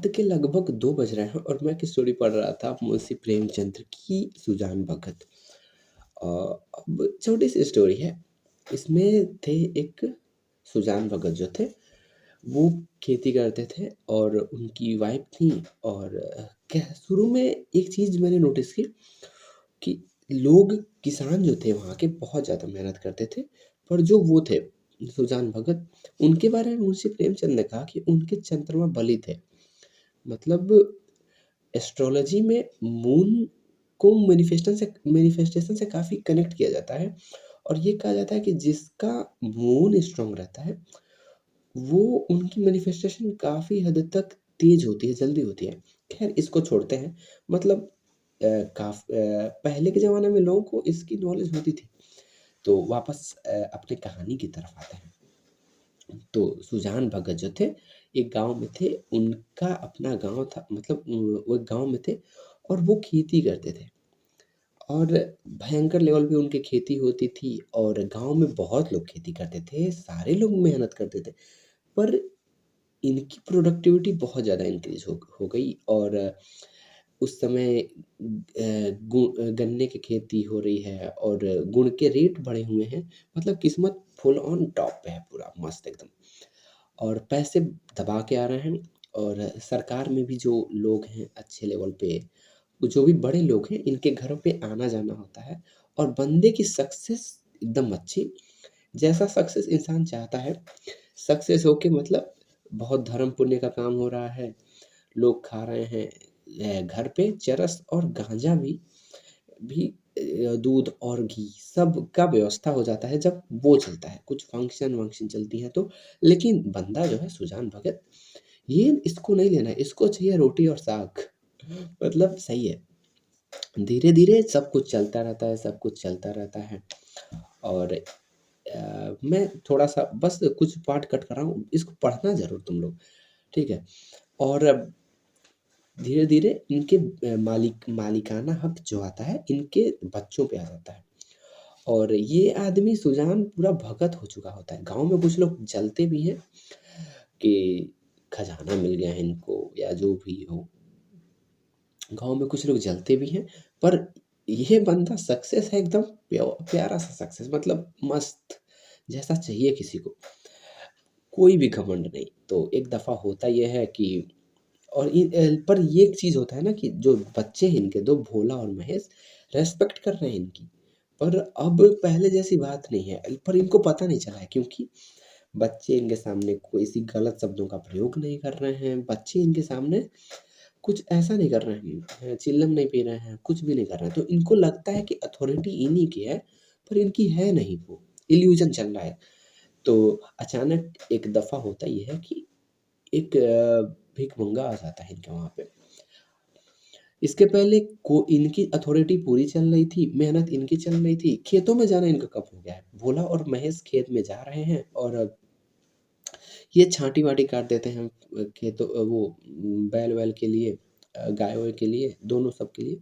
रात के लगभग 2 बज रहे हैं और मैं एक स्टोरी पढ़ रहा था मुंशी प्रेमचंद्र की सुजान भगत। अ, अब छोटी-सी स्टोरी है। इसमें थे एक सुजान भगत जो थे, वो खेती करते थे और उनकी वाइफ़ थी और क्या शुरू में एक चीज़ मैंने नोटिस की कि लोग किसान जो थे वहाँ के बहुत ज़्यादा मेहनत करते थे, पर जो वो थे सुजान भगत, उनके बारे में मुंशी प्रेमचंद ने कहा कि उनके चंद्रमा बली थे। मतलब एस्ट्रोलॉजी में मून को मैनिफेस्टेशन से काफ़ी कनेक्ट किया जाता है और ये कहा जाता है कि जिसका मून स्ट्रॉन्ग रहता है, वो उनकी मैनिफेस्टेशन काफ़ी हद तक तेज़ होती है, जल्दी होती है। ख़ैर इसको छोड़ते हैं, मतलब पहले के ज़माने में लोगों को इसकी नॉलेज होती थी। तो वापस अपनी कहानी की तरफ आते हैं। तो सुजान भगत जो थे, एक गाँव में थे, उनका अपना गाँव था, मतलब वो एक गाँव में थे और वो खेती करते थे और भयंकर लेवल पे उनकी खेती होती थी और गाँव में बहुत लोग खेती करते थे, सारे लोग मेहनत करते थे। पर इनकी प्रोडक्टिविटी बहुत ज़्यादा इंक्रीज़ हो गई और उस समय गन्ने की खेती हो रही है और गुड़ के रेट बढ़े हुए हैं, मतलब किस्मत फुल ऑन टॉप पे है, पूरा मस्त एकदम। और पैसे दबा के आ रहे हैं और सरकार में भी जो लोग हैं अच्छे लेवल पे, जो भी बड़े लोग हैं, इनके घरों पे आना-जाना होता है और बंदे की सक्सेस एकदम अच्छी, जैसा सक्सेस इंसान चाहता है, सक्सेस होके मतलब बहुत धर्म पुण्य का काम हो रहा है, लोग खा रहे हैं घर पे चरस और गांजा भी दूध और घी सब का व्यवस्था हो जाता है जब वो चलता है, कुछ फंक्शन-वंक्शन चलती है तो। लेकिन बंदा जो है सुजान भगत, ये इसको नहीं लेना है, इसको चाहिए रोटी और साग। मतलब सही है। धीरे-धीरे सब कुछ चलता रहता है, सब कुछ चलता रहता है और मैं थोड़ा-सा बस कुछ पार्ट कट कर रहा हूँ, इसको पढ़ना ज़रूर तुम लोग, ठीक है? और धीरे-धीरे इनके मालिकाना हक जो आता है, इनके बच्चों पे आ जाता है और ये आदमी सुजान पूरा भगत हो चुका होता है। गाँव में कुछ लोग जलते भी हैं कि खजाना मिल गया है इनको या जो भी हो। गाँव में कुछ लोग जलते भी हैं, पर ये बंदा सक्सेस है एकदम प्यारा-सा सक्सेस, मतलब मस्त, जैसा चाहिए किसी को। कोई भी घमंड नहीं। तो एक दफ़ा होता ये है कि और पर ये एक चीज़ होता है ना कि जो बच्चे हैं इनके 2 भोला और महेश रिस्पेक्ट कर रहे हैं इनकी। पर अब पहले जैसी बात नहीं है, पर इनको पता नहीं चला है क्योंकि बच्चे इनके सामने कोई सी गलत शब्दों का प्रयोग नहीं कर रहे हैं, बच्चे इनके सामने कुछ ऐसा नहीं कर रहे हैं, चिल्लम नहीं पी रहे हैं, कुछ भी नहीं कर रहे हैं। तो इनको लगता है कि अथॉरिटी इन्हीं की है, पर इनकी है नहीं वो, इल्यूज़न चल रहा है। तो अचानक एक दफ़ा होता ये है कि एक भिखमंगा आ जाता है इनके वहाँ पे। इसके पहले को इनकी अथॉरिटी पूरी चल रही थी, मेहनत इनकी चल रही थी, खेतों में जाना इनका कब हो गया है। भोला और महेश खेत में जा रहे हैं और ये छाँटी-वाटी काट देते हैं खेतों वो बैल-वैल के लिए, गाय-वाय के लिए, दोनों सब के लिए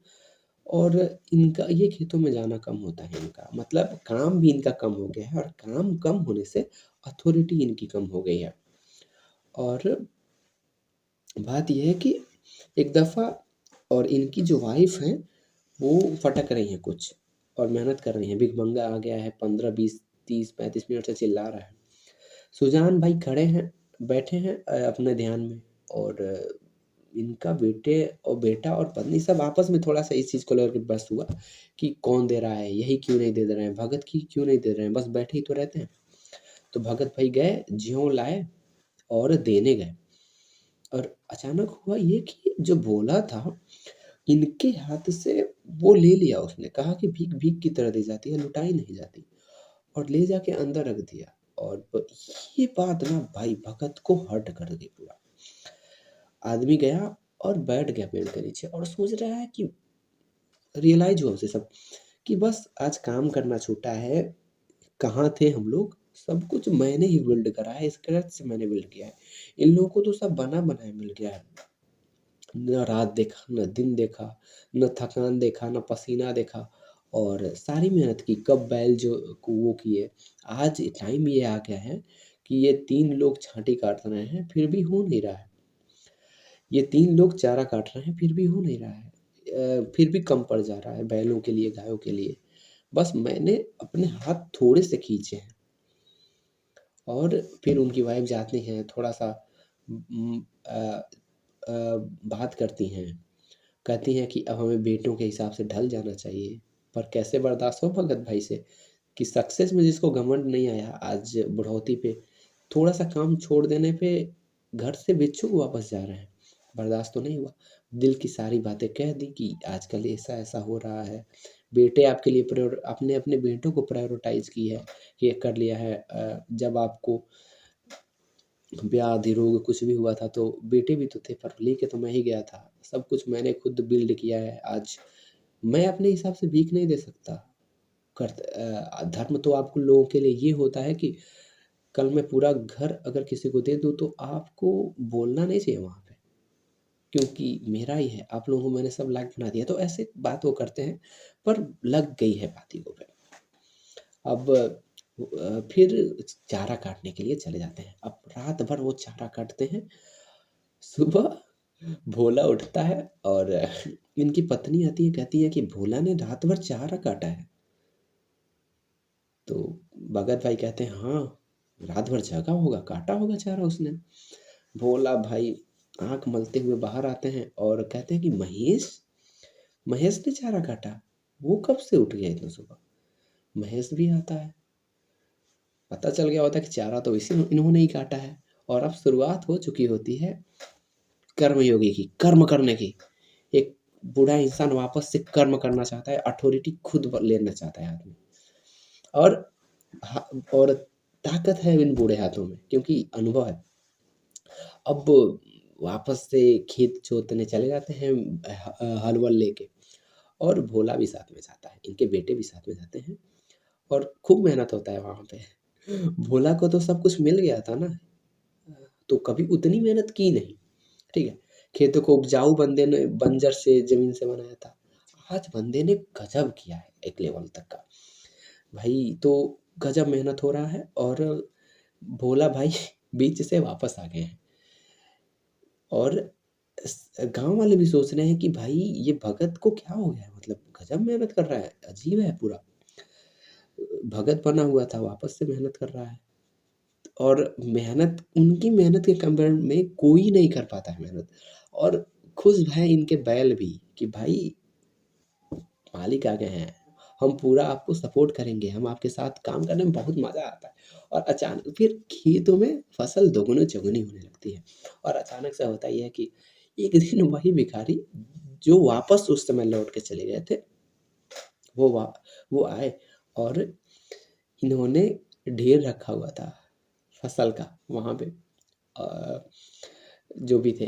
और इनका ये खेतों में जाना कम होता है इनका। मतलब काम भी इनका कम हो गया है और काम कम होने से अथॉरिटी इनकी कम हो गई है। और बात ये है कि एक दफ़ा और इनकी जो वाइफ़ हैं, वो फटक रही हैं कुछ और मेहनत कर रही हैं। भिखमंगा आ गया है 15, 20, 30, 35 मिनट से चिल्ला रहा है। सुजान भाई खड़े हैं, बैठे हैं अपने ध्यान में और इनका बेटा और पत्नी सब आपस में थोड़ा-सा इस चीज़ को लेकर के बहस हुआ कि कौन दे रहा है, यही क्यों नहीं दे रहे हैं, भगत की क्यों नहीं दे रहे हैं, बस बैठे ही तो रहते हैं। तो भगत भाई गए, ज्यों लाए और देने गए और अचानक हुआ ये कि जो भोला था, इनके हाथ से वो ले लिया उसने, कहा कि भीख भीख की तरह दी जाती है, लुटाई नहीं जाती और ले जाके अंदर रख दिया और ये बात ना भाई भगत को हर्ट कर गई पूरा। आदमी गया और बैठ गया पेड़ के नीचे और सोच रहा है कि रियलाइज़ हुआ उसे सब कि बस आज काम करना छूटा है, कहाँ थे हम लोग? सब कुछ मैंने ही बिल्ड करा है, स्क्रैच से मैंने बिल्ड किया है। इन लोगों को तो सब बना-बनाया मिल गया है। ना रात देखा, ना दिन देखा, ना थकान देखा, ना पसीना देखा और सारी मेहनत की। कब बैल जो को वो किए। आज टाइम ये आ गया है कि ये 3 लोग छाँटी काट रहे हैं, फिर भी हो नहीं रहा है। ये 3 लोग चारा काट रहे हैं, फिर भी हो नहीं रहा है। फिर भी कम पड़ जा रहा है बैलों के लिए, गायों के लिए। बस मैंने अपने हाथ थोड़े से खींचे हैं और फिर उनकी वाइफ़ जाती हैं, थोड़ा-सा अ, बात करती हैं। कहती हैं कि अब हमें बेटों के हिसाब से ढल जाना चाहिए। पर कैसे बर्दाश्त हो भगत भाई से कि सक्सेस में जिसको घमंड नहीं आया, आज बुढ़ौती पे थोड़ा-सा काम छोड़ देने पे घर से भिक्षुक वापस जा रहे हैं। बर्दाश्त तो नहीं हुआ। दिल की सारी बातें कह दी कि आजकल ऐसा-ऐसा हो रहा है। बेटे आपके लिए आपने अपने बेटों को प्रायोरिटाइज़ की है, ये कर लिया है। जब आपको ब्याह अधिरोग कुछ भी हुआ था तो बेटे भी तो थे, पर लेके तो मैं ही गया था। सब कुछ मैंने खुद बिल्ड किया है। आज मैं अपने हिसाब से भीख नहीं दे सकता। धर्म तो आपको लोगों के लिए ये होता है कि कल मैं पूरा घर अगर किसी को दे दूँ तो आपको बोलना नहीं चाहिए वहाँ पे, क्योंकि मेरा ही है। आप लोगों को मैंने सब लायक बना दिया। तो ऐसे बात वो करते हैं, पर लग गई है बातों पे। अब फिर चारा काटने के लिए चले जाते हैं। अब रात भर वो चारा काटते हैं। सुबह भोला उठता है और इनकी पत्नी आती है, कहती है कि भोला ने रात भर चारा काटा है। तो भगत भाई कहते हैं, हाँ, रात भर जागा होगा, काटा होगा चारा उसने। भोला भाई आँख मलते हुए बाहर आते हैं और कहते हैं कि महेश, महेश ने चारा काटा? वो कब से उठ गया इतना सुबह? महेश भी आता है। पता चल गया होता है कि चारा तो इन्होंने ही काटा है। और अब शुरुआत हो चुकी होती है कर्मयोगी की, कर्म करने की। एक बूढ़ा इंसान वापस से कर्म करना चाहता है, अथॉरिटी खुद लेना चाहता है हाथ में। और और ताकत है इन बूढ़े हाथों में, क्योंकि अनुभव है। अब वापस से खेत जोतने चले जाते हैं, हल-वल लेके। और भोला भी साथ में जाता है, इनके बेटे भी साथ में जाते हैं और खूब मेहनत होता है वहाँ पे। भोला को तो सब कुछ मिल गया था ना, तो कभी उतनी मेहनत की नहीं, ठीक है? खेतों को उपजाऊ बंदे ने बंजर से ज़मीन से बनाया था। आज बंदे ने गज़ब किया है एक लेवल तक का। भाई तो गज़ब मेहनत हो रहा है और भोला भाई बीच से वापस आ गए हैं। और गाँव वाले भी सोच रहे हैं कि भाई ये भगत को क्या हो गया है? मतलब गज़ब मेहनत कर रहा है, अजीब है पूरा। भगत बना हुआ था, वापस से मेहनत कर रहा है। और मेहनत, उनकी मेहनत के कंपेयर में कोई नहीं कर पाता है मेहनत। और खुश हैं इनके बैल भी कि भाई मालिक आ गए हैं, हम पूरा आपको सपोर्ट करेंगे, हम आपके साथ काम करने में बहुत मज़ा आता है। और अचानक फिर खेतों में फसल दोगुनी-चौगुनी होने लगती है। और अचानक से होता ये है कि एक दिन वही भिखारी जो वापस उस समय लौट के चले गए थे, वो वा वो आए और इन्होंने ढेर रखा हुआ था फसल का वहाँ पे। अ, जो भी थे,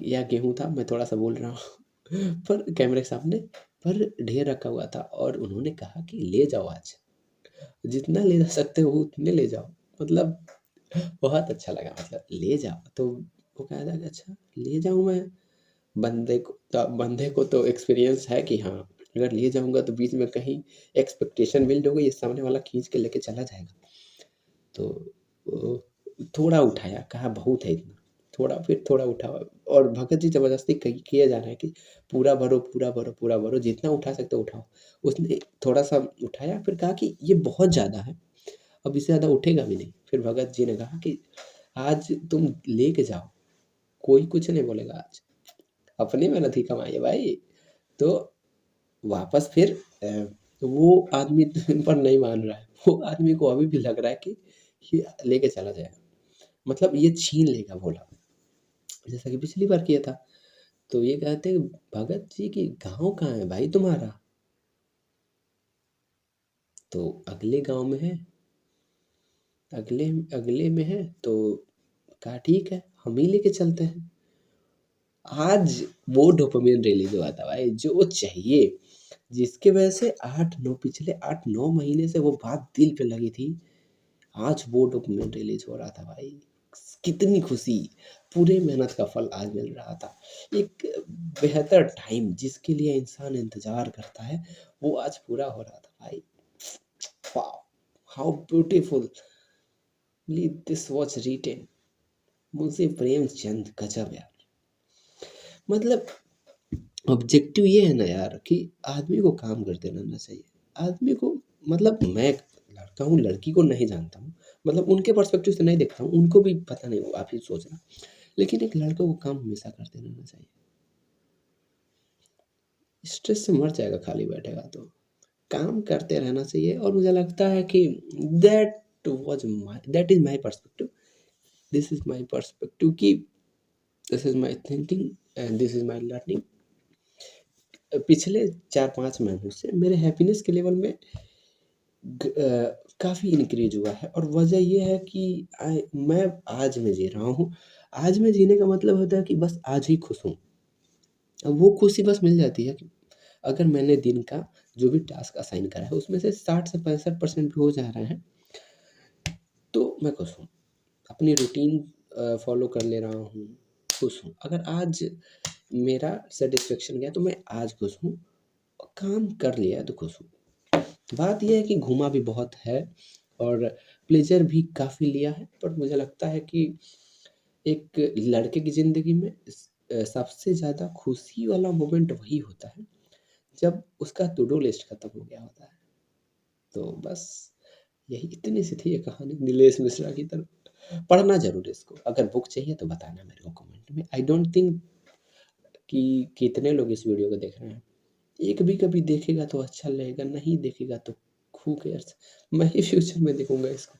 या गेहूँ था, मैं थोड़ा-सा बोल रहा हूँ पर कैमरे के सामने, पर ढेर रखा हुआ था और उन्होंने कहा कि ले जाओ आज, जितना ले जा सकते हो उतने ले जाओ। मतलब बहुत अच्छा लगा, मतलब ले जाओ, तो वो कहा था कि अच्छा ले जाऊँ मैं? बंदे को तो एक्सपीरियंस है कि हाँ, अगर ले जाऊँगा तो बीच में कहीं एक्सपेक्टेशन बिल्ड हो गई, ये सामने वाला खींच के लेके चला जाएगा। तो थोड़ा उठाया, कहा बहुत है इतना, थोड़ा, फिर थोड़ा उठा। और भगत जी ज़बरदस्ती किए जा रहे हैं कि पूरा भरो, पूरा भरो, पूरा भरो, जितना उठा सकते हो उठाओ। उसने थोड़ा-सा उठाया, फिर कहा कि ये बहुत ज़्यादा है, अब इससे ज़्यादा उठेगा भी नहीं। फिर भगत जी ने कहा कि आज तुम लेके जाओ, कोई कुछ नहीं बोलेगा आज, अपनी मेहनत की कमाई है भाई। तो वापस फिर वो आदमी पर नहीं मान रहा है। वो आदमी को अभी भी लग रहा है कि ये लेके चला जाएगा। मतलब ये छीन लेगा भोला, जैसा कि पिछली बार किया था। तो ये कहते हैं, भगत जी कि गाँव कहाँ है भाई तुम्हारा? तो अगले गाँव में है, अगले अगले में है। तो कहा ठीक है, हम ही लेके चलते हैं। आज वो डोपामाइन रिलीज़ हुआ था भाई जो चाहिए, जिसकी वजह से 8-9 पिछले 8-9 महीने से वो बात दिल पे लगी थी। आज वो डोपामाइन रिलीज़ हो रहा था भाई। कितनी खुशी! पूरे मेहनत का फल आज मिल रहा था। एक बेहतर टाइम जिसके लिए इंसान इंतज़ार करता है, वो आज पूरा हो रहा था भाई। Wow! How beautifully this was written. Munshi Premchand, गज़ब यार! मतलब ऑब्जेक्टिव ये है ना यार कि आदमी को काम करते रहना चाहिए। आदमी को मतलब मैं एक लड़का हूँ, लड़की को नहीं जानता हूँ। मतलब उनके पर्सपेक्टिव से नहीं देखता हूँ, उनको भी पता नहीं होगा, आप ही सोचना। लेकिन एक लड़के को काम हमेशा करते रहना चाहिए। स्ट्रेस से मर जाएगा खाली बैठेगा तो। काम करते रहना चाहिए और मुझे लगता है कि that is my perspective. This is my perspective कि this is my thinking and this is my learning. पिछले 4-5 महीनों से मेरे हैप्पीनेस के लेवल में काफ़ी इंक्रीज़ हुआ है और वजह ये है कि मैं आज में जी रहा हूँ। आज में जीने का मतलब होता है कि बस आज ही खुश हूँ। अब वो खुशी बस मिल जाती है कि अगर मैंने दिन का जो भी टास्क असाइन करा है उसमें से 60 से 65% भी हो जा रहे हैं, तो मैं खुश हूँ। अपनी रूटीन फ़ॉलो कर ले रहा हूँ, खुश हूँ। अगर आज मेरा सैटिस्फैक्शन गया तो मैं आज खुश हूँ और काम कर लिया है तो खुश हूँ। बात ये है कि घूमा भी बहुत है और प्लेज़र भी काफ़ी लिया है, पर मुझे लगता है कि एक लड़के की ज़िंदगी में सबसे ज़्यादा खुशी वाला मोमेंट वही होता है, जब उसका टू डू लिस्ट खत्म हो गया होता है। तो बस यही इतनी सी थी ये कहानी नीलेश मिश्रा की तरह। पढ़ना ज़रूर है इसको। अगर बुक चाहिए तो बताना मेरे को कमेंट में। आई डोंट थिंक कि कितने लोग इस वीडियो को देख रहे हैं। एक भी कभी देखेगा तो अच्छा लगेगा, नहीं देखेगा तो हू केयर्स। मैं ही फ्यूचर में देखूँगा इसको।